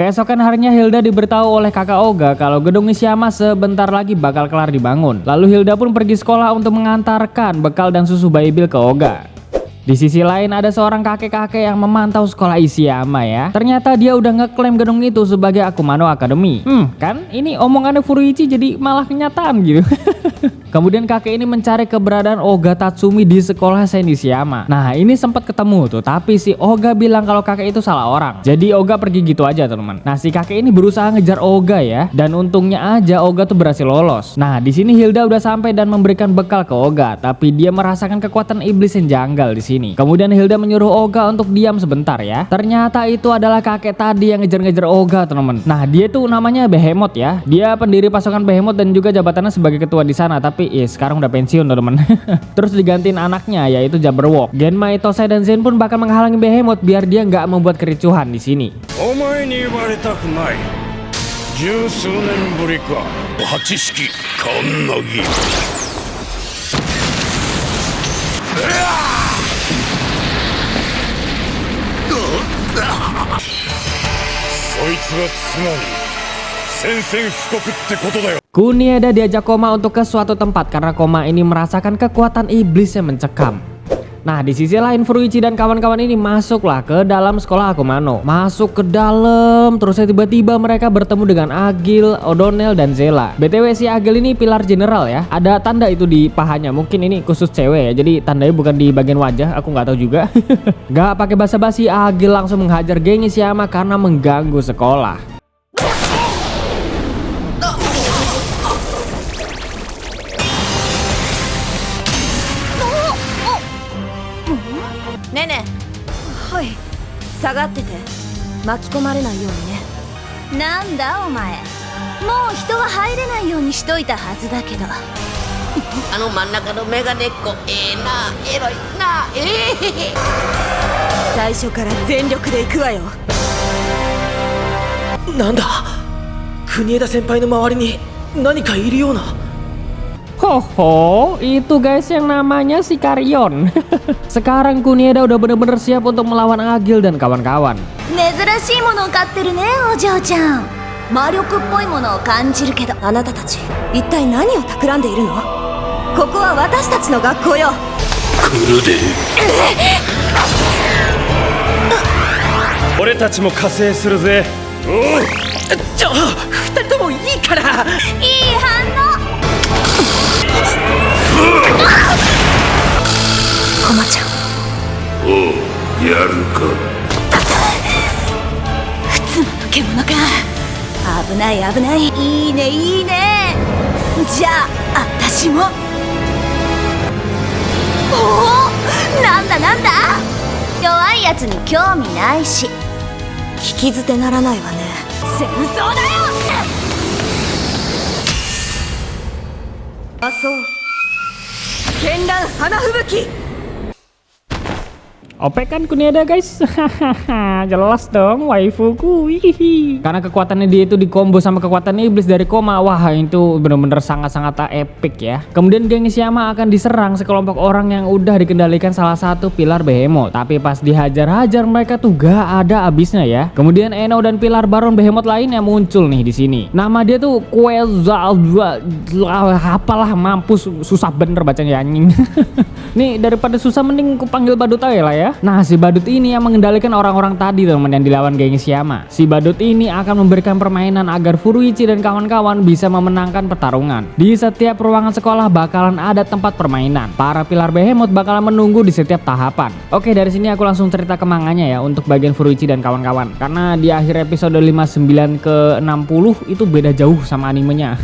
Keesokan harinya Hilda diberitahu oleh kakak Oga kalau gedung Ishiyama sebentar lagi bakal kelar dibangun. Lalu Hilda pun pergi sekolah untuk mengantarkan bekal dan susu bayi Bill ke Oga. Di sisi lain ada seorang kakek-kakek yang memantau sekolah Ishiyama ya. Ternyata dia udah ngeklaim gedung itu sebagai Akumano Academy. Kan ini omongannya Furuichi jadi malah kenyataan gitu. Kemudian kakek ini mencari keberadaan Oga Tatsumi di sekolah Sen Ishiyama. Nah ini sempat ketemu tuh, tapi si Oga bilang kalau kakek itu salah orang. Jadi Oga pergi gitu aja teman. Nah si kakek ini berusaha ngejar Oga ya, dan untungnya aja Oga tuh berhasil lolos. Nah di sini Hilda udah sampai dan memberikan bekal ke Oga, tapi dia merasakan kekuatan iblis yang janggal di sini. Kemudian Hilda menyuruh Oga untuk diam sebentar ya. Ternyata itu adalah kakek tadi yang ngejar-ngejar Oga teman. Nah dia tuh namanya Behemoth ya. Dia pendiri pasukan Behemoth dan juga jabatannya sebagai ketua di sana, tapi sekarang udah pensiun teman. Terus digantiin anaknya yaitu Jabberwock. Genma, Itosai dan Zen pun bakal menghalangi Behemoth biar dia nggak membuat kericuhan di sini. Kunieda diajak Koma untuk ke suatu tempat karena Koma ini merasakan kekuatan iblis yang mencekam. Nah di sisi lain Furuichi dan kawan-kawan ini masuklah ke dalam sekolah Akumano. Masuk ke dalam, terus tiba-tiba mereka bertemu dengan Agil, O'Donnell dan Zela. BTW si Agil ini pilar general ya. Ada tanda itu di pahanya, mungkin ini khusus cewek ya. Jadi tandanya bukan di bagian wajah, aku nggak tahu juga. Gak pakai basa-basi, Agil langsung menghajar geng Ishiyama karena mengganggu sekolah. Nene, はい、下がってて巻き込まれないようにね。なんだお前、もう人は入れないようにしといたはずだけど。あの真ん中のメガネっ子、な、エロいな、最初から全力で行くわよ。なんだ、国枝先輩の周りに何かいるような。Hoho, itu guys yang namanya si Karyon. Sekarang Kunieda udah bener-bener siap untuk melawan Agil dan kawan-kawan. 珍しいものを買ってるね、お嬢ちゃん。魔力っぽいものを感じるけど、あなたたち一体何を企んでいるの？ここは私たちの学校よ。来るで。俺たちも加勢するぜ。おう。二人ともいいから。いい反応。コマちゃん。おう、やるか。普通の獣か。危ない危ない。いいねいいね。じゃあ私も。おお、なんだなんだ。弱いやつに興味ないし。聞き捨てならないわね。戦争だよ。あ、そう。絢爛花吹雪。OP kan Kunieda guys. Jelas dong waifuku. Karena kekuatannya dia itu dikombo sama kekuatan iblis dari Koma. Wah itu bener-bener sangat-sangat epic ya. Kemudian geng Ishiyama akan diserang sekelompok orang yang udah dikendalikan salah satu pilar Behemoth. Tapi pas dihajar-hajar mereka tuh gak ada abisnya ya. Kemudian Eno dan pilar Baron Behemoth lainnya muncul nih di sini. Nama dia tuh apalah, mampus, susah bener bacanya anjing. Nih daripada susah mending ku panggil badut aja lah ya. Nah si badut ini yang mengendalikan orang-orang tadi teman yang dilawan geng Ishiyama. Si badut ini akan memberikan permainan agar Furuichi dan kawan-kawan bisa memenangkan pertarungan. Di setiap ruangan sekolah bakalan ada tempat permainan. Para pilar Behemoth bakalan menunggu di setiap tahapan. Oke dari sini aku langsung cerita ke manganya ya untuk bagian Furuichi dan kawan-kawan. Karena di akhir episode 59 ke 60 itu beda jauh sama animenya.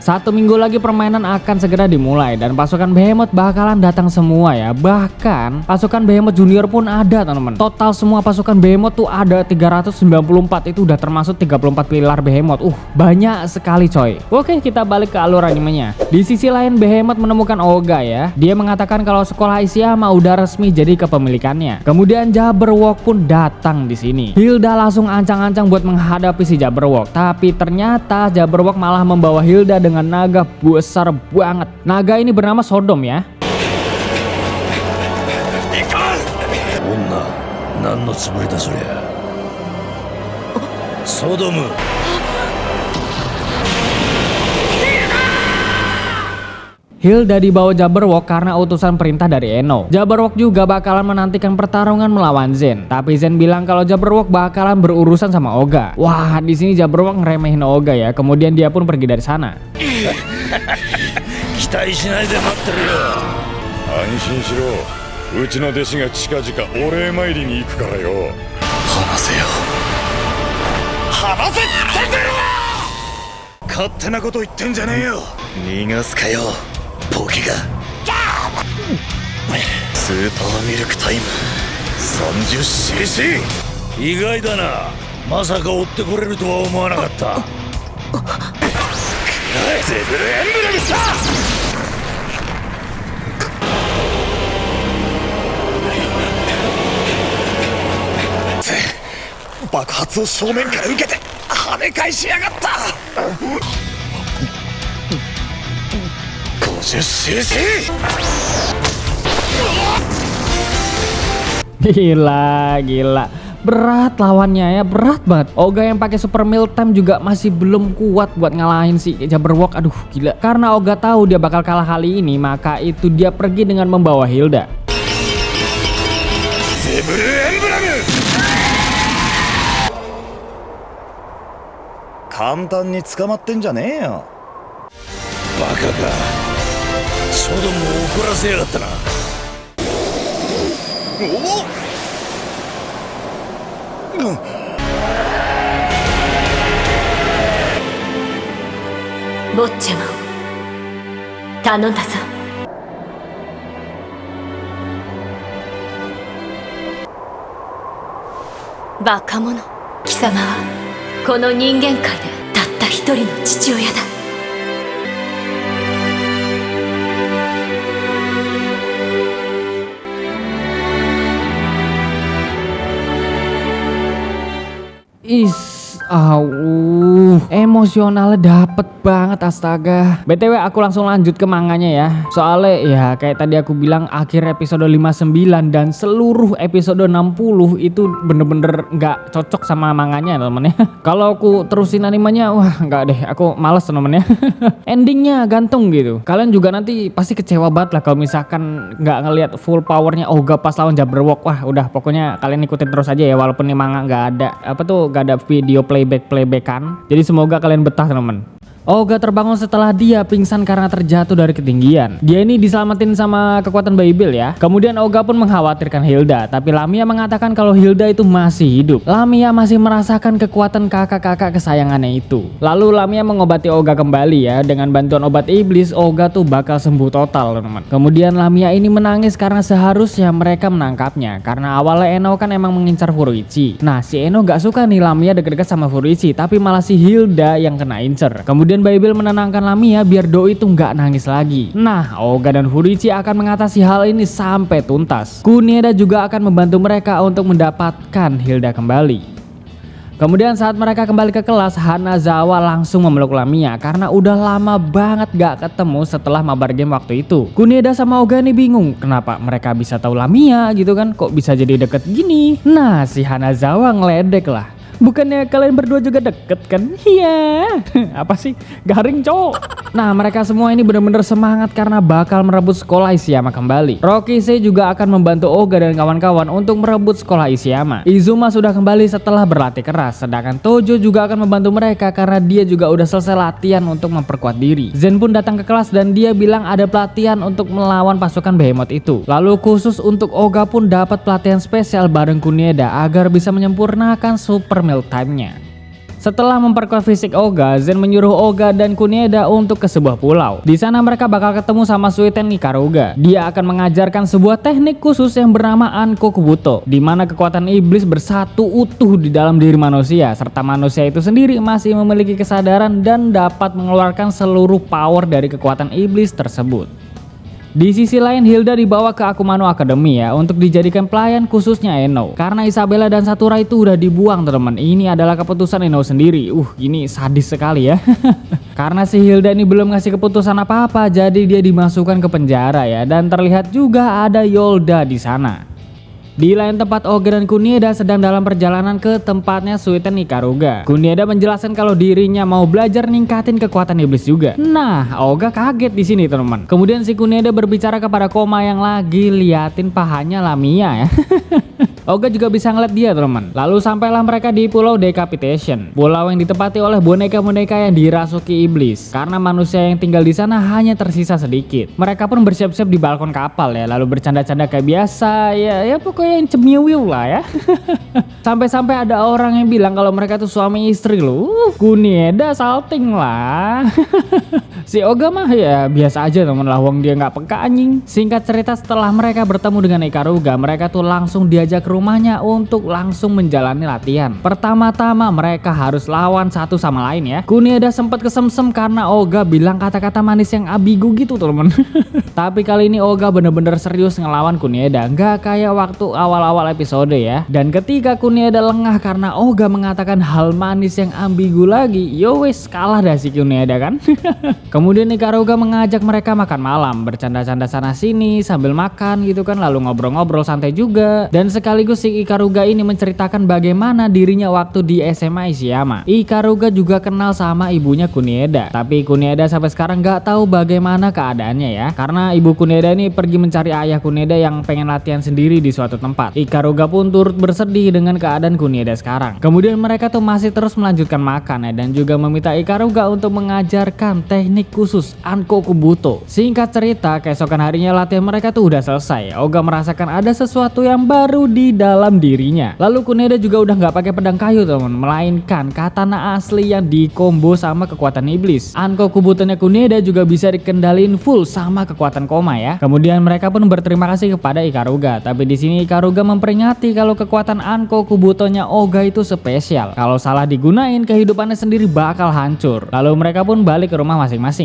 1 minggu lagi permainan akan segera dimulai dan pasukan Behemoth bakalan datang semua ya. Bahkan pasukan Behemoth Junior pun ada teman-teman. Total semua pasukan Behemoth tuh ada 394, itu udah termasuk 34 pilar Behemoth. Banyak sekali coy. Oke kita balik ke alur animenya. Di sisi lain Behemoth menemukan Oga ya. Dia mengatakan kalau sekolah Ishiyama udah resmi jadi kepemilikannya. Kemudian Jabberwock pun datang di sini. Hilda langsung ancang-ancang buat menghadapi si Jabberwock. Tapi ternyata Jabberwock malah membawa Hilda dengan naga besar banget. Naga ini bernama Sodom ya. 何のつもりだそりゃ。ソドム Hilda dibawa Jabberwock karena utusan perintah dari Eno. Jabberwock juga bakalan menantikan pertarungan melawan Zen, tapi Zen bilang kalau Jabberwock bakalan berurusan sama Oga. Wah, di sini Jabberwock ngeremehin Oga ya. Kemudian dia pun pergi dari sana. 期待しないで待ってるよ安心しろうちの弟子が近々お礼参りに行くからよ話せよ話せっつってんだろ勝手なこと言ってんじゃねえよ逃がすかよボケがスーパーミルクタイム 30cc 意外だなまさか追ってこれるとは思わなかったゼブルエンブレムさ爆発を正面から受けて跳ね返しやがった 50cc Gila. Berat lawannya ya, berat banget. Oga yang pakai super meal time juga masih belum kuat buat ngalahin si Jabberwock. Aduh, gila. Karena Oga tahu dia bakal kalah kali ini, maka itu dia pergi dengan membawa Hilda. ゼブルエンブラム簡単に捕まってんじゃねえよバカかソドムを怒らせやがったなおお坊ちゃま頼んだぞバカ者貴様はこの人間界でたった一人の父親だEmosionalnya dapet banget astaga. BTW aku langsung lanjut ke manganya ya. Soalnya ya kayak tadi aku bilang akhir episode 59 dan seluruh episode 60 itu bener-bener nggak cocok sama manganya temen ya. Kalau aku terusin animenya wah nggak deh, aku males temen ya. Endingnya gantung gitu. Kalian juga nanti pasti kecewa banget lah kalau misalkan nggak ngelihat full powernya Oga pas lawan Jabberwock. Wah udah pokoknya kalian ikutin terus aja ya walaupun ini manga nggak ada nggak ada video playback-playback-an. Jadi semoga kalian betah teman. Oga terbangun setelah dia pingsan karena terjatuh dari ketinggian. Dia ini diselamatin sama kekuatan Babel ya. Kemudian Oga pun mengkhawatirkan Hilda, tapi Lamia mengatakan kalau Hilda itu masih hidup. Lamia masih merasakan kekuatan kakak-kakak kesayangannya itu. Lalu Lamia mengobati Oga kembali ya. Dengan bantuan obat iblis, Oga tuh bakal sembuh total teman. Kemudian Lamia ini menangis karena seharusnya mereka menangkapnya. Karena awalnya Eno kan emang mengincar Furuichi. Nah si Eno gak suka nih Lamia deket-deket sama Furuichi, tapi malah si Hilda yang kena incer. Kemudian Babel menenangkan Lamia biar Doi itu nggak nangis lagi. Nah, Oga dan Furuichi akan mengatasi hal ini sampai tuntas. Kunieda juga akan membantu mereka untuk mendapatkan Hilda kembali. Kemudian saat mereka kembali ke kelas, Hanazawa langsung memeluk Lamia karena udah lama banget gak ketemu setelah mabar game waktu itu. Kunieda sama Oga nih bingung, kenapa mereka bisa tahu Lamia gitu kan? Kok bisa jadi deket gini? Nah, si Hanazawa ngeledek lah. Bukannya kalian berdua juga deket kan? Iya. Apa sih? Garing cowok. Nah mereka semua ini benar-benar semangat karena bakal merebut sekolah Ishiyama kembali. Rokise juga akan membantu Oga dan kawan-kawan untuk merebut sekolah Ishiyama. Izuma sudah kembali setelah berlatih keras. Sedangkan Tojo juga akan membantu mereka karena dia juga udah selesai latihan untuk memperkuat diri. Zen pun datang ke kelas dan dia bilang ada pelatihan untuk melawan pasukan Behemoth itu. Lalu khusus untuk Oga pun dapat pelatihan spesial bareng Kunieda agar bisa menyempurnakan super meal time-nya. Setelah memperkuat fisik Oga, Zen menyuruh Oga dan Kunieda untuk ke sebuah pulau. Di sana mereka bakal ketemu sama Suiten Ikaruga. Dia akan mengajarkan sebuah teknik khusus yang bernama Anko Kubuto, di mana kekuatan iblis bersatu utuh di dalam diri manusia, serta manusia itu sendiri masih memiliki kesadaran dan dapat mengeluarkan seluruh power dari kekuatan iblis tersebut. Di sisi lain, Hilda dibawa ke Akumano Academy ya untuk dijadikan pelayan khususnya Eno. Karena Isabella dan Satura itu udah dibuang teman. Ini adalah keputusan Eno sendiri. Ini sadis sekali ya. Karena si Hilda ini belum ngasih keputusan apa-apa, jadi dia dimasukkan ke penjara ya. Dan terlihat juga ada Yolda di sana. Di lain tempat, Oga dan Kunieda sedang dalam perjalanan ke tempatnya Suiten Ikaruga. Kunieda menjelaskan kalau dirinya mau belajar ningkatin kekuatan iblis juga. Nah, Oga kaget di sini teman-teman. Kemudian si Kunieda berbicara kepada Koma yang lagi liatin pahanya Lamia ya. Oga juga bisa ngeliat dia teman. Lalu sampailah mereka di Pulau Decapitation, pulau yang ditempati oleh boneka-boneka yang dirasuki iblis. Karena manusia yang tinggal di sana hanya tersisa sedikit. Mereka pun bersiap-siap di balkon kapal ya, lalu bercanda-canda kayak biasa ya pokoknya yang cemiwiu lah ya. Sampai-sampai ada orang yang bilang kalau mereka tuh suami istri loh. Kunieda salting lah. Si Oga mah ya biasa aja temen lah, wong dia nggak peka anjing. Singkat cerita, setelah mereka bertemu dengan Ikaruga, mereka tuh langsung diajak ke rumahnya untuk langsung menjalani latihan. Pertama-tama mereka harus lawan satu sama lain ya. Kunieda sempat kesemsem karena Oga bilang kata-kata manis yang ambigu gitu temen. Tapi kali ini Oga bener-bener serius ngelawan Kunieda, nggak kayak waktu awal-awal episode ya. Dan ketika Kunieda lengah karena Oga mengatakan hal manis yang ambigu lagi, yo wes kalah dah si Kunieda kan. Kemudian Ikaruga mengajak mereka makan malam, bercanda-canda sana sini sambil makan gitu kan, lalu ngobrol-ngobrol santai juga. Dan sekaligus si Ikaruga ini menceritakan bagaimana dirinya waktu di SMA Ishiyama. Ikaruga juga kenal sama ibunya Kunieda, tapi Kunieda sampai sekarang nggak tahu bagaimana keadaannya ya, karena ibu Kunieda ini pergi mencari ayah Kunieda yang pengen latihan sendiri di suatu tempat. Ikaruga pun turut bersedih dengan keadaan Kunieda sekarang. Kemudian mereka tuh masih terus melanjutkan makan ya, dan juga meminta Ikaruga untuk mengajarkan teknik khusus Ankoku Buto. Singkat cerita, keesokan harinya latihan mereka tuh udah selesai. Oga merasakan ada sesuatu yang baru di dalam dirinya. Lalu Kunieda juga udah nggak pakai pedang kayu teman, melainkan katana asli yang dikombo sama kekuatan iblis. Ankoku Butonya Kunieda juga bisa dikendalin full sama kekuatan Koma ya. Kemudian mereka pun berterima kasih kepada Ikaruga. Tapi di sini Ikaruga memperingati kalau kekuatan Ankoku Butonya Oga itu spesial. Kalau salah digunain, kehidupannya sendiri bakal hancur. Lalu mereka pun balik ke rumah masing-masing.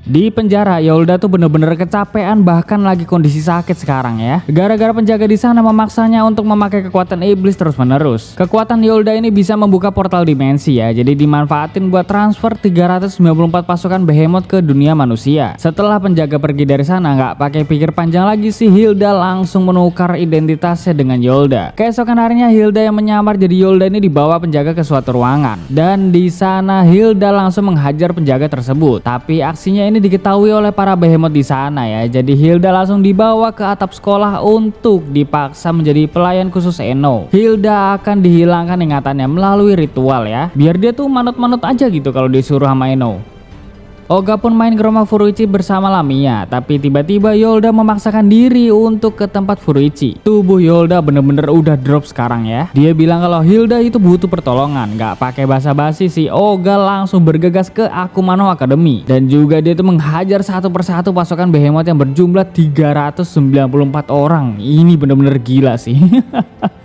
Di penjara, Yolda tuh bener-bener kecapean, bahkan lagi kondisi sakit sekarang ya. Gara-gara penjaga di sana memaksanya untuk memakai kekuatan iblis terus-menerus. Kekuatan Yolda ini bisa membuka portal dimensi ya, jadi dimanfaatin buat transfer 394 pasukan Behemoth ke dunia manusia. Setelah penjaga pergi dari sana, nggak pakai pikir panjang lagi sih, Hilda langsung menukar identitasnya dengan Yolda. Keesokan harinya Hilda yang menyamar jadi Yolda ini dibawa penjaga ke suatu ruangan, dan di sana Hilda langsung menghajar penjaga tersebut. Tapi aksinya ini diketahui oleh para Behemoth di sana ya. Jadi Hilda langsung dibawa ke atap sekolah untuk dipaksa menjadi pelayan khusus Eno. Hilda akan dihilangkan ingatannya melalui ritual ya, biar dia tuh manut-manut aja gitu kalau disuruh sama Eno. Oga pun main ke rumah Furuichi bersama Lamia, tapi tiba-tiba Yolda memaksakan diri untuk ke tempat Furuichi. Tubuh Yolda bener-bener udah drop sekarang ya. Dia bilang kalau Hilda itu butuh pertolongan. Gak pakai basa-basi sih, Oga langsung bergegas ke Akumano Academy. Dan juga dia tuh menghajar satu persatu pasukan Behemoth yang berjumlah 394 orang. Ini bener-bener gila sih.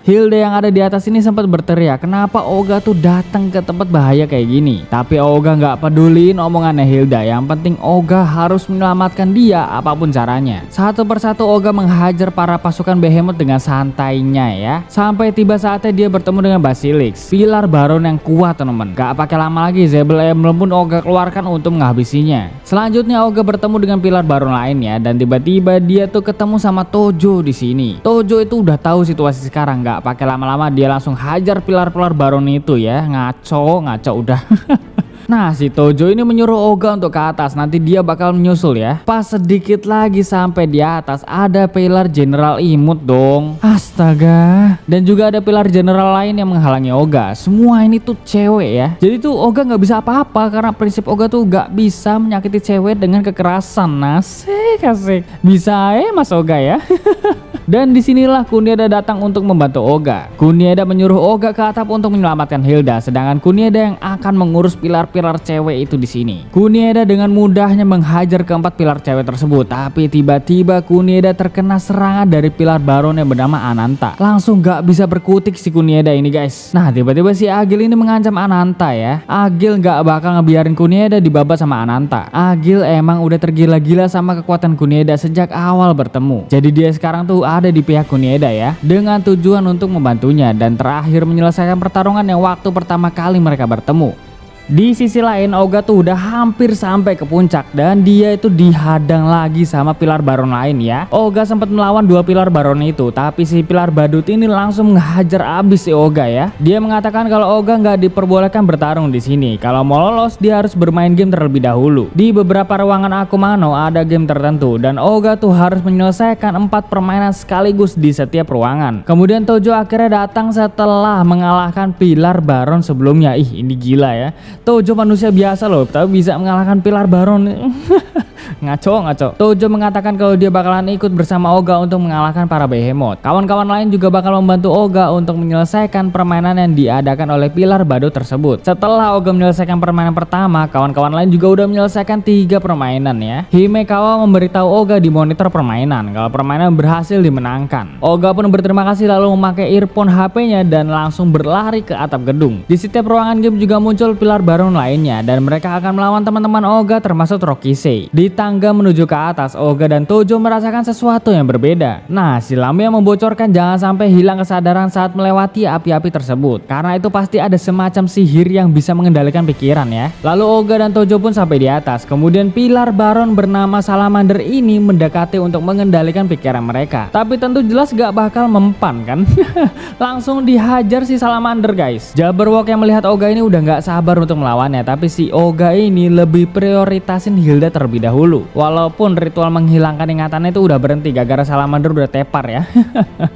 Hilda yang ada di atas ini sempat berteriak, kenapa Oga tuh datang ke tempat bahaya kayak gini. Tapi Oga nggak peduliin omongannya Hilda, yang penting Oga harus menyelamatkan dia apapun caranya. Satu persatu Oga menghajar para pasukan Behemoth dengan santainya ya. Sampai tiba saatnya dia bertemu dengan Basilisk, pilar baron yang kuat teman. Gak pakai lama lagi, Zebel Emblem pun Oga keluarkan untuk menghabisinya. Selanjutnya Oga bertemu dengan pilar baron lainnya, dan tiba-tiba dia tuh ketemu sama Tojo di sini. Tojo itu udah tahu situasi sekarang, gak pakai lama-lama dia langsung hajar pilar-pilar baron itu ya. Ngaco udah. Nah, si Tojo ini menyuruh Oga untuk ke atas, nanti dia bakal menyusul ya. Pas sedikit lagi sampai di atas, ada pilar General Imut dong. Astaga. Dan juga ada pilar General lain yang menghalangi Oga. Semua ini tuh cewek ya. Jadi tuh Oga nggak bisa apa-apa karena prinsip Oga tuh nggak bisa menyakiti cewek dengan kekerasan. Asik. Bisa Mas Oga ya. Dan disinilah Kunieda datang untuk membantu Oga. Kunieda menyuruh Oga ke atap untuk menyelamatkan Hilda, sedangkan Kunieda yang akan mengurus pilar-pilar cewek itu di sini. Kunieda dengan mudahnya menghajar keempat pilar cewek tersebut, tapi tiba-tiba Kunieda terkena serangan dari pilar baron yang bernama Ananta. Langsung gak bisa berkutik si Kunieda ini guys. Nah, tiba-tiba si Agil ini mengancam Ananta ya. Agil gak bakal ngebiarin Kunieda dibabat sama Ananta. Agil emang udah tergila-gila sama kekuatan Kunieda sejak awal bertemu. Jadi dia sekarang tuh ada di pihak Kunieda ya, dengan tujuan untuk membantunya dan terakhir menyelesaikan pertarungan yang waktu pertama kali mereka bertemu. Di sisi lain Oga tuh udah hampir sampai ke puncak dan dia itu dihadang lagi sama pilar baron lain ya. Oga sempat melawan 2 pilar baron itu, tapi si pilar badut ini langsung ngehajar abis si Oga ya. Dia mengatakan kalau Oga nggak diperbolehkan bertarung di sini. Kalau mau lolos dia harus bermain game terlebih dahulu. Di beberapa ruangan Akumano ada game tertentu dan Oga tuh harus menyelesaikan 4 permainan sekaligus di setiap ruangan. Kemudian Tojo akhirnya datang setelah mengalahkan pilar baron sebelumnya. Ih, ini gila ya. Tojo manusia biasa loh, tapi bisa mengalahkan pilar baron. Ngaco. Tojo mengatakan kalau dia bakalan ikut bersama Oga untuk mengalahkan para behemoth. Kawan-kawan lain juga bakal membantu Oga untuk menyelesaikan permainan yang diadakan oleh pilar badut tersebut. Setelah Oga menyelesaikan permainan pertama, kawan-kawan lain juga udah menyelesaikan 3 permainan ya. Himekawa memberitahu Oga di monitor permainan kalau permainan berhasil dimenangkan. Oga pun berterima kasih lalu memakai earphone HP-nya dan langsung berlari ke atap gedung. Di setiap ruangan game juga muncul pilar baron lainnya dan mereka akan melawan teman-teman Oga termasuk Rokisei. Di tangga menuju ke atas, Oga dan Tojo merasakan sesuatu yang berbeda. Nah, si Lamia membocorkan jangan sampai hilang kesadaran saat melewati api-api tersebut, karena itu pasti ada semacam sihir yang bisa mengendalikan pikiran ya. Lalu Oga dan Tojo pun sampai di atas. Kemudian pilar baron bernama Salamander ini mendekati untuk mengendalikan pikiran mereka. Tapi tentu jelas gak bakal mempan kan. Langsung dihajar si Salamander guys. Jabberwock yang melihat Oga ini udah gak sabar untuk melawannya, tapi si Oga ini lebih prioritasin Hilda terlebih dahulu. Walaupun ritual menghilangkan ingatannya itu udah berhenti gara-gara Salamander udah tepar ya.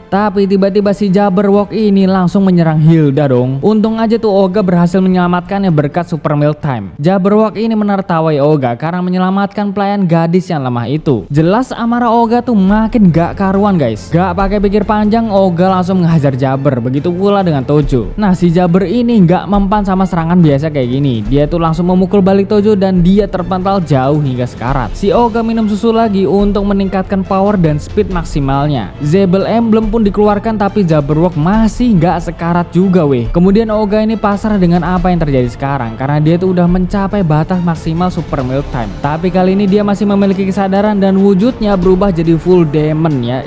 Tapi tiba-tiba si Jabberwock ini langsung menyerang Hilda dong. Untung aja tuh Oga berhasil menyelamatkannya berkat Super Milk Time. Jabberwock ini menertawai Oga karena menyelamatkan pelayan gadis yang lemah itu. Jelas amarah Oga tuh makin gak karuan guys. Gak pakai pikir panjang, Oga langsung menghajar Jabber. Begitu pula dengan Tojo. Nah, si Jabber ini gak mempan sama serangan biasa kayak gini. Dia tuh langsung memukul balik Tojo dan dia terpental jauh hingga sekarat. Si Oga minum susu lagi untuk meningkatkan power dan speed maksimalnya. Zebel Emblem pun dikeluarkan tapi Jabberwock masih gak sekarat juga weh. Kemudian Oga ini pasrah dengan apa yang terjadi sekarang karena dia tuh udah mencapai batas maksimal Super Milk Time. Tapi kali ini dia masih memiliki kesadaran dan wujudnya berubah jadi full demon ya.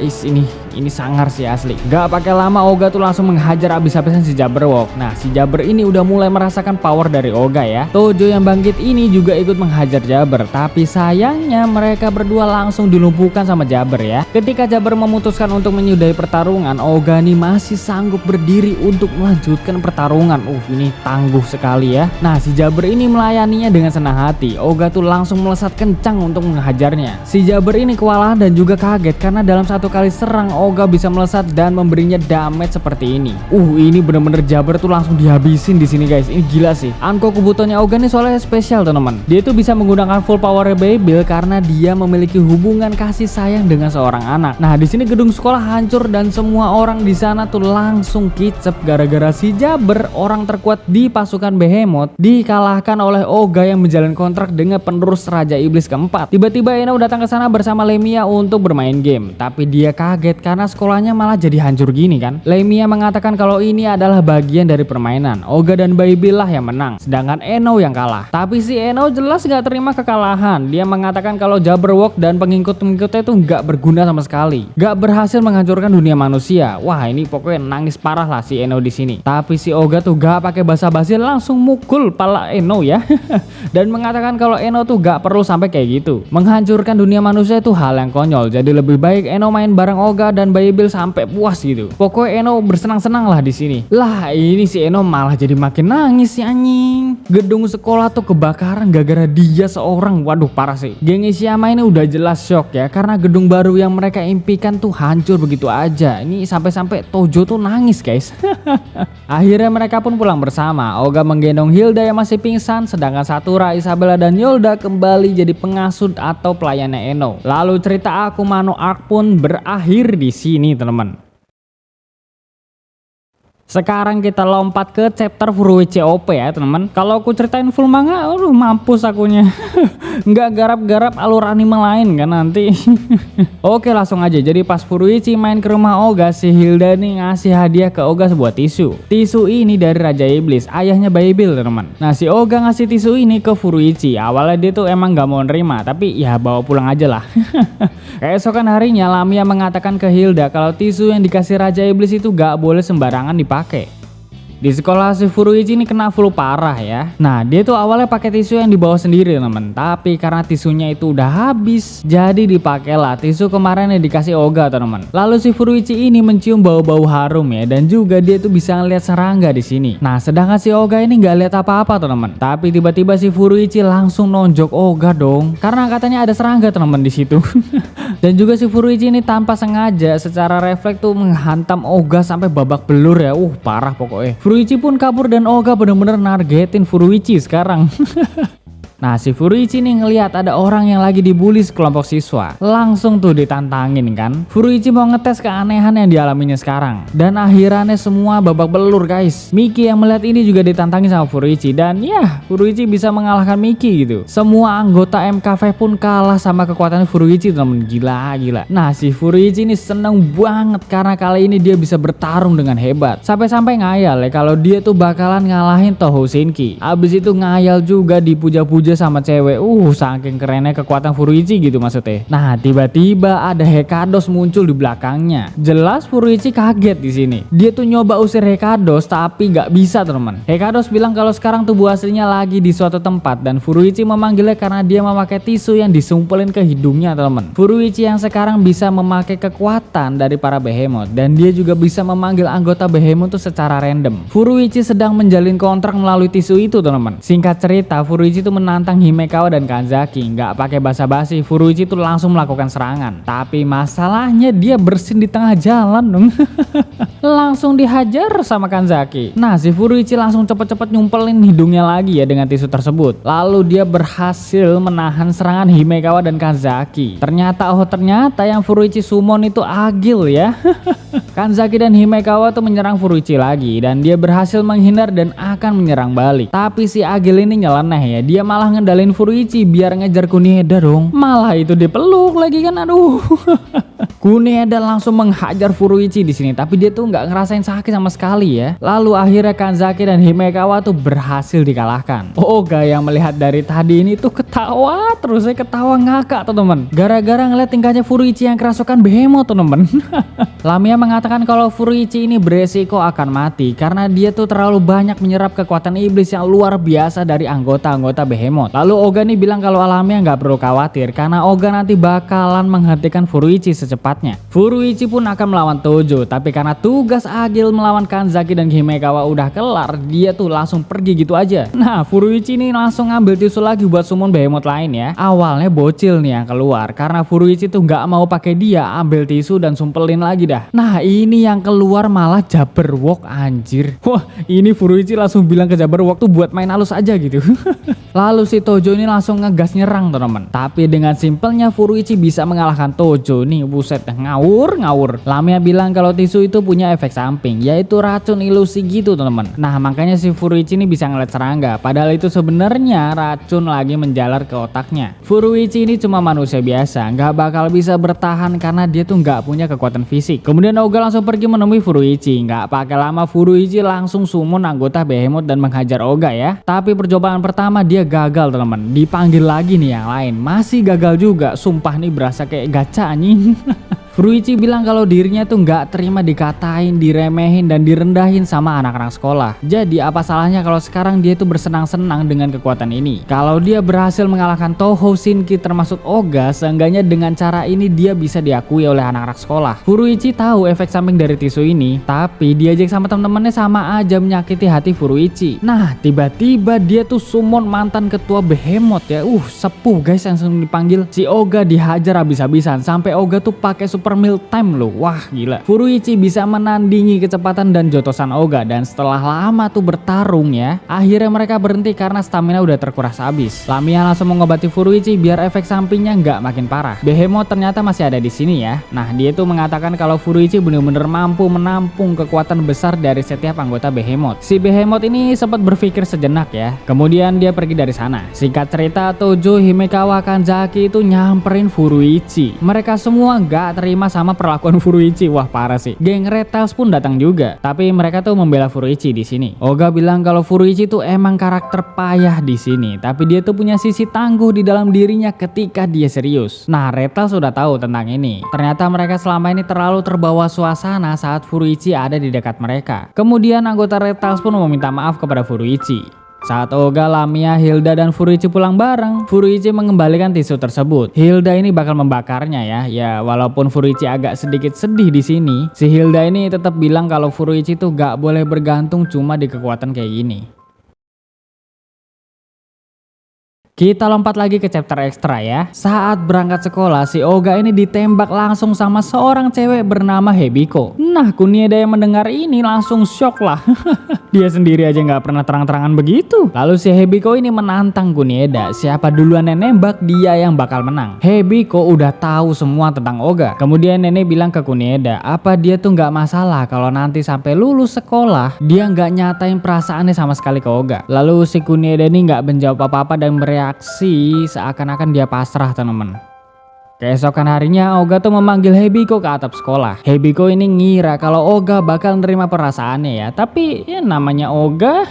Ini sangar sih asli. Gak pakai lama Oga tuh langsung menghajar abis-abisan si Jabberwock. Nah, si Jabber ini udah mulai merasakan power dari Oga ya. Tojo yang bangkit ini juga ikut menghajar Jabber, tapi sayangnya mereka berdua langsung dilumpuhkan sama Jabber ya. Ketika Jabber memutuskan untuk menyudahi pertarungan, Oga nih masih sanggup berdiri untuk melanjutkan pertarungan. Ini tangguh sekali ya. Nah, si Jabber ini melayaninya dengan senang hati. Oga tuh langsung melesat kencang untuk menghajarnya. Si Jabber ini kewalahan dan juga kaget karena dalam satu kali serang Oga bisa melesat dan memberinya damage seperti ini. Ini bener-bener Jabber tuh langsung dihabisin di sini guys. Ini gila sih. Anko Kubutonya Oga nih soalnya spesial teman-teman. Dia tuh bisa menggunakan full power Beyblade karena dia memiliki hubungan kasih sayang dengan seorang anak. Nah, di sini gedung sekolah hancur dan semua orang di sana tuh langsung kicep gara-gara si Jabber, orang terkuat di pasukan Behemoth, dikalahkan oleh Oga yang menjalin kontrak dengan penerus Raja Iblis keempat. Tiba-tiba Eno datang ke sana bersama Lemia untuk bermain game, tapi dia kaget karena sekolahnya malah jadi hancur gini kan. Lemia mengatakan kalau ini adalah bagian dari permainan. Oga dan Beyblade lah yang menang, sedangkan Eno yang kalah. Tapi si Eno jelas gak terima kekalahan. Dia mengatakan kalau Jabberwock dan pengikut-pengikutnya itu gak berguna sama sekali, gak berhasil menghancurkan dunia manusia. Wah, ini pokoknya nangis parah lah si Eno di sini. Tapi si Oga tuh gak pakai basa-basi langsung mukul pala Eno ya. Dan mengatakan kalau Eno tuh gak perlu sampai kayak gitu. Menghancurkan dunia manusia itu hal yang konyol. Jadi lebih baik Eno main bareng Oga dan Beyblade sampai puas gitu. Pokoknya Eno bersenang-senang lah di sini. Lah, ini si Eno malah jadi makin nangis si anjing. Gedung sekolah tuh kebakaran gara-gara dia seorang. Waduh, parah sih. Geng Ishiyama ini udah jelas shock ya karena gedung baru yang mereka impikan tuh hancur begitu aja. Ini sampai-sampai Tojo tuh nangis guys. Akhirnya mereka pun pulang bersama. Oga menggendong Hilda yang masih pingsan, sedangkan Satura, Isabella dan Yolda kembali jadi pengasuh atau pelayannya Eno. Lalu cerita Akumano Arc pun berakhir di sini teman-teman. Sekarang kita lompat ke chapter Furuichi OP ya teman-teman. Kalau aku ceritain full manga, mampus akunya. Nggak garap-garap alur anime lain kan nanti. Oke, langsung aja. Jadi pas Furuichi main ke rumah Oga, si Hilda nih ngasih hadiah ke Oga sebuah tisu. Tisu ini dari Raja Iblis, ayahnya Beyblade teman-teman. Nah, si Oga ngasih tisu ini ke Furuichi. Awalnya dia tuh emang gak mau nerima, tapi ya bawa pulang aja lah. Keesokan harinya Lamia mengatakan ke Hilda kalau tisu yang dikasih Raja Iblis itu gak boleh sembarangan dipakai. Di sekolah si Furuichi ini kena flu parah ya. Nah dia tuh awalnya pakai tisu yang dibawa sendiri teman, tapi karena tisunya itu udah habis, jadi dipakailah tisu kemarin yang dikasih Oga teman. Lalu si Furuichi ini mencium bau-bau harum ya, dan juga dia tuh bisa ngeliat serangga di sini. Nah sedangkan si Oga ini nggak lihat apa-apa teman, tapi tiba-tiba si Furuichi langsung nonjok Oga dong, karena katanya ada serangga teman di situ. Dan juga si Furuichi ini tanpa sengaja secara refleks tuh menghantam Oga sampai babak belur ya. Parah pokoknya. Furuichi pun kabur dan Oga bener-bener nargetin Furuichi sekarang. Nah si Furuichi nih ngelihat ada orang yang lagi dibully sekelompok siswa, langsung tuh ditantangin kan. Furuichi mau ngetes keanehan yang dialaminya sekarang, dan akhirannya semua babak belur guys. Miki yang melihat ini juga ditantangin sama Furuichi, dan ya Furuichi bisa mengalahkan Miki gitu. Semua anggota MKV pun kalah sama kekuatan Furuichi temen, gila. Nah si Furuichi ini seneng banget karena kali ini dia bisa bertarung dengan hebat, sampai-sampai ngayal ya kalau dia tuh bakalan ngalahin Toho Shinki. Abis itu ngayal juga dipuja-puja sama cewek. Saking kerennya kekuatan Furuichi gitu maksudnya. Nah tiba-tiba ada Hekados muncul di belakangnya. Jelas Furuichi kaget di sini. Dia tuh nyoba usir Hekados tapi nggak bisa teman. Hekados bilang kalau sekarang tubuh aslinya lagi di suatu tempat, dan Furuichi memanggilnya karena dia memakai tisu yang disumpelin ke hidungnya teman. Furuichi yang sekarang bisa memakai kekuatan dari para behemoth, dan dia juga bisa memanggil anggota behemoth tuh secara random. Furuichi sedang menjalin kontrak melalui tisu itu teman. Singkat cerita, Furuichi tuh menantang Himekawa dan Kanzaki. Nggak pakai basa-basi, Furuichi tuh langsung melakukan serangan. Tapi masalahnya dia bersin di tengah jalan dong. Langsung dihajar sama Kanzaki. Nah si Furuichi langsung cepet-cepet nyumpelin hidungnya lagi ya dengan tisu tersebut. Lalu dia berhasil menahan serangan Himekawa dan Kanzaki. Ternyata yang Furuichi summon itu Agil ya. Kanzaki dan Himekawa tuh menyerang Furuichi lagi, dan dia berhasil menghindar dan akan menyerang balik. Tapi si Agil ini nyeleneh ya, dia malah ngendalin Furuichi biar ngejar Kunieda dong. Malah itu dipeluk lagi kan, aduh. Kunieda langsung menghajar Furuichi di sini, tapi dia tuh nggak ngerasain sakit sama sekali ya. Lalu akhirnya Kanzaki dan Himekawa tuh berhasil dikalahkan. Oga yang melihat dari tadi ini tuh ketawa terus, ketawa ngakak tuh temen, gara-gara ngeliat tingkahnya Furuichi yang kerasukan behemoth tuh temen. Lamia mengatakan kalau Furuichi ini beresiko akan mati karena dia tuh terlalu banyak menyerap kekuatan iblis yang luar biasa dari anggota-anggota behemoth. Lalu Oga nih bilang kalau Lamia nggak perlu khawatir karena Oga nanti bakalan menghentikan Furuichi secepatnya. Furuichi pun akan melawan Tojo, tapi karena tugas Agil melawan Kanzaki dan Himekawa udah kelar, dia tuh langsung pergi gitu aja. Nah Furuichi ini langsung ngambil tisu lagi buat summon behemoth lain ya. Awalnya bocil nih yang keluar karena Furuichi tuh nggak mau pakai dia, ambil tisu dan sumpelin lagi dah. Nah ini yang keluar malah Jabberwock anjir. Wah ini Furuichi langsung bilang ke Jabberwock tuh buat main halus aja gitu. Lalu si Tojo ini langsung ngegas nyerang teman-teman. Tapi dengan simpelnya Furuichi bisa mengalahkan Tojo nih, buset ngawur. Lamia bilang kalau tisu itu punya efek samping, yaitu racun ilusi gitu teman-teman. Nah makanya si Furuichi ini bisa ngeliat serangga, padahal itu sebenarnya racun lagi menjalar ke otaknya. Furuichi ini cuma manusia biasa, nggak bakal bisa bertahan karena dia tuh nggak punya kekuatan fisik. Kemudian Oga langsung pergi menemui Furuichi. Nggak pakai lama Furuichi langsung summon anggota behemoth dan menghajar Oga ya. Tapi percobaan pertama dia gagal teman-teman. Dipanggil lagi nih yang lain, masih gagal juga. Sumpah nih berasa kayak gacha anjing. Furuichi bilang kalau dirinya tuh nggak terima dikatain, diremehin, dan direndahin sama anak-anak sekolah. Jadi apa salahnya kalau sekarang dia tuh bersenang-senang dengan kekuatan ini? Kalau dia berhasil mengalahkan Toho Shinki termasuk Oga, seenggaknya dengan cara ini dia bisa diakui oleh anak-anak sekolah. Furuichi tahu efek samping dari tisu ini, tapi diajak sama temen-temennya sama aja menyakiti hati Furuichi. Nah tiba-tiba dia tuh summon mantan ketua behemoth ya. Sepuh guys yang langsung dipanggil. Si Oga dihajar habis-habisan sampai Oga tuh pakai super meal time loh. Wah gila. Furuichi bisa menandingi kecepatan dan jotosan Oga, dan setelah lama tuh bertarung ya, akhirnya mereka berhenti karena stamina udah terkuras habis. Lamia langsung mengobati Furuichi biar efek sampingnya nggak makin parah. Behemoth ternyata masih ada di sini ya. Nah dia tuh mengatakan kalau Furuichi bener-bener mampu menampung kekuatan besar dari setiap anggota Behemoth. Si Behemoth ini sempat berpikir sejenak ya, kemudian dia pergi dari sana. Singkat cerita, Tojo, Himekawa, Kanzaki itu nyamperin Furuichi. Mereka semua nggak terima terima sama perlakuan Furuichi. Wah parah sih. Geng Red Tails pun datang juga, tapi mereka tuh membela Furuichi di sini. Oga bilang kalau Furuichi tuh emang karakter payah di sini, tapi dia tuh punya sisi tangguh di dalam dirinya ketika dia serius. Nah, Red Tails sudah tahu tentang ini. Ternyata mereka selama ini terlalu terbawa suasana saat Furuichi ada di dekat mereka. Kemudian anggota Red Tails pun meminta maaf kepada Furuichi. Saat Oga, Lamia, Hilda, dan Furuichi pulang bareng, Furuichi mengembalikan tisu tersebut. Hilda ini bakal membakarnya ya. Ya, walaupun Furuichi agak sedikit sedih di sini, si Hilda ini tetap bilang kalau Furuichi tuh gak boleh bergantung cuma di kekuatan kayak gini. Kita lompat lagi ke chapter ekstra ya. Saat berangkat sekolah, si Oga ini ditembak langsung sama seorang cewek bernama Hebiko. Nah, Kunieda yang mendengar ini langsung shock lah. Dia sendiri aja nggak pernah terang-terangan begitu. Lalu si Hebiko ini menantang Kunieda. Siapa duluan yang nembak, dia yang bakal menang. Hebiko udah tahu semua tentang Oga. Kemudian nenek bilang ke Kunieda, apa dia tuh nggak masalah kalau nanti sampai lulus sekolah, dia nggak nyatain perasaannya sama sekali ke Oga. Lalu si Kunieda ini nggak menjawab apa-apa dan bereaksi seakan-akan dia pasrah, teman-teman. Keesokan harinya Oga tuh memanggil Hebiko ke atap sekolah. Hebiko ini ngira kalau Oga bakal nerima perasaannya ya. Tapi ya namanya Oga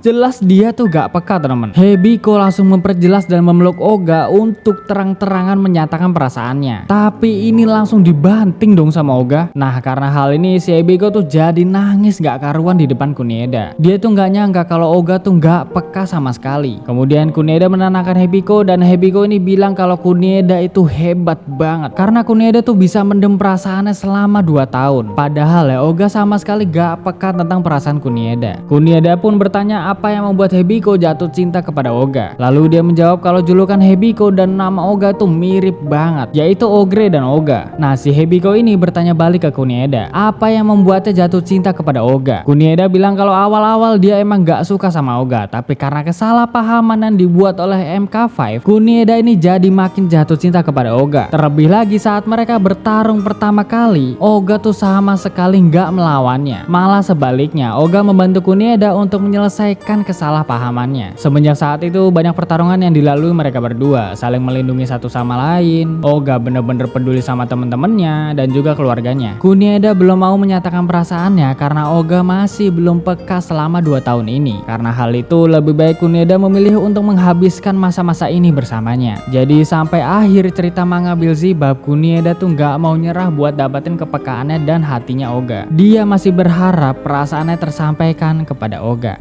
jelas dia tuh gak peka, teman. Hebiko langsung memperjelas dan memeluk Oga untuk terang-terangan menyatakan perasaannya. Tapi ini langsung dibanting dong sama Oga. Nah, karena hal ini si Hebiko tuh jadi nangis gak karuan di depan Kunieda. Dia tuh gak nyangka kalau Oga tuh gak peka sama sekali. Kemudian Kunieda menenangkan Hebiko dan Hebiko ini bilang kalau Kunieda itu hebat banget karena Kunieda tuh bisa mendem perasaannya selama 2 tahun. Padahal ya Oga sama sekali gak peka tentang perasaan Kunieda. Kunieda pun bertanya apa yang membuat Hebiko jatuh cinta kepada Oga. Lalu dia menjawab kalau julukan Hebiko dan nama Oga tuh mirip banget, yaitu Ogre dan Oga. Nah, si Hebiko ini bertanya balik ke Kunieda, apa yang membuatnya jatuh cinta kepada Oga. Kunieda bilang kalau awal-awal dia emang gak suka sama Oga, tapi karena kesalahpahaman yang dibuat oleh MK5, Kunieda ini jadi makin jatuh cinta kepada Oga. Terlebih lagi saat mereka bertarung pertama kali, Oga tuh sama sekali nggak melawannya. Malah sebaliknya, Oga membantu Kunieda untuk menyelesaikan kesalahpahamannya. Semenjak saat itu banyak pertarungan yang dilalui mereka berdua, saling melindungi satu sama lain. Oga bener-bener peduli sama temen-temennya dan juga keluarganya. Kunieda belum mau menyatakan perasaannya karena Oga masih belum peka selama 2 tahun ini. Karena hal itu lebih baik Kunieda memilih untuk menghabiskan masa-masa ini bersamanya. Jadi sampai akhir cerita manga Beelzebub, Kunieda tuh nggak mau nyerah buat dapetin kepekaannya dan hatinya Oga. Dia masih berharap perasaannya tersampaikan kepada Oga.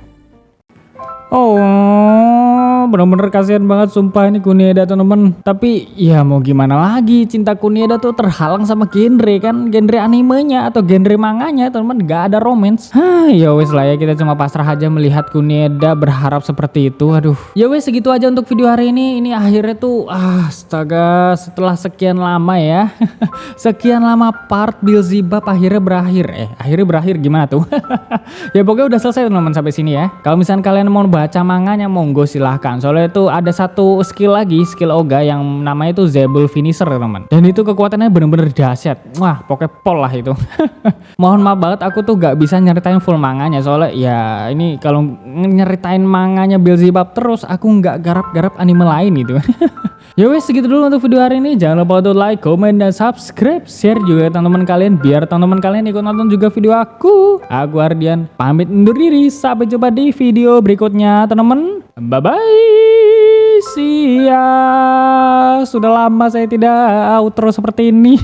Oh, bener-bener kasihan banget sumpah ini Kunieda temen-temen. Tapi ya mau gimana lagi, cinta Kunieda tuh terhalang sama genre kan, genre animenya atau genre manganya temen-temen, gak ada romance. Ya wes lah ya, kita cuma pasrah aja melihat Kunieda berharap seperti itu. Aduh, ya wes segitu aja untuk video hari ini. Ini akhirnya tuh astaga, setelah sekian lama ya sekian lama part Beelzebub akhirnya berakhir. Akhirnya berakhir gimana tuh? Ya pokoknya udah selesai teman-teman sampai sini ya. Kalau misalnya kalian mau baca manganya monggo silahkan. Soalnya itu ada satu skill lagi, skill Oga yang namanya itu Zebul Finisher teman. Dan itu kekuatannya bener-bener dahsyat. Wah pokoknya pol lah itu. Mohon maaf banget aku tuh gak bisa nyeritain full manganya. Soalnya ya ini kalau nyeritain manganya Beelzebub terus aku gak garap-garap anime lain gitu. Ya wes segitu dulu untuk video hari ini. Jangan lupa untuk like, comment, dan subscribe. Share juga ke teman-teman kalian biar teman-teman kalian ikut nonton juga video aku. Aku Ardian pamit undur diri. Sampai jumpa di video berikutnya teman-teman. Bye bye. See ya. Sudah lama saya tidak outro seperti ini.